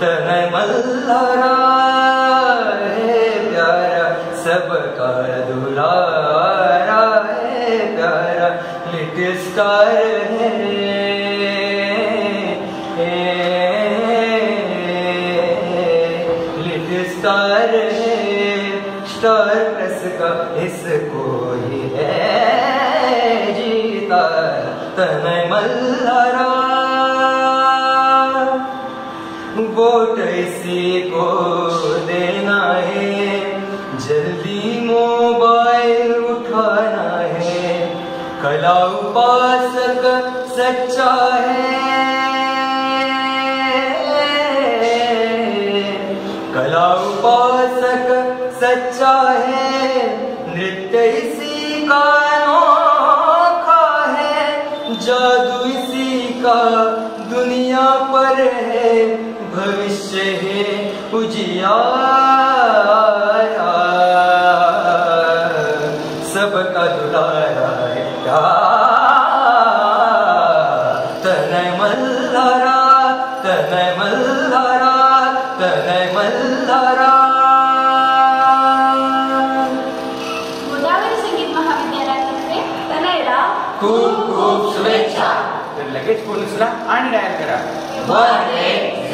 तनय मल्हारा है प्यारा सबका दुलारा है प्यारा लिटिल स्टार है लिटिल स्टार है स्टार प्लस का इसको ही है जीता तनय मल्हारा वोट इसी को देना है जल्दी मोबाइल उठाना है कला उपासक सच्चा है कला उपासक सच्चा है नृत्य इसी का अनोखा है जादू इसी का दुनिया पर है भविष्य है उजियारा सबका दुलारा है तनय मल्हारा तनय मल्हारा तनय मल्हारा गोदावरी संगीत महाविद्यालयातर्फे तनयला खूप खूप शुभेच्छा. तर लगेच फोन उचला आणि डायल करा. 1-8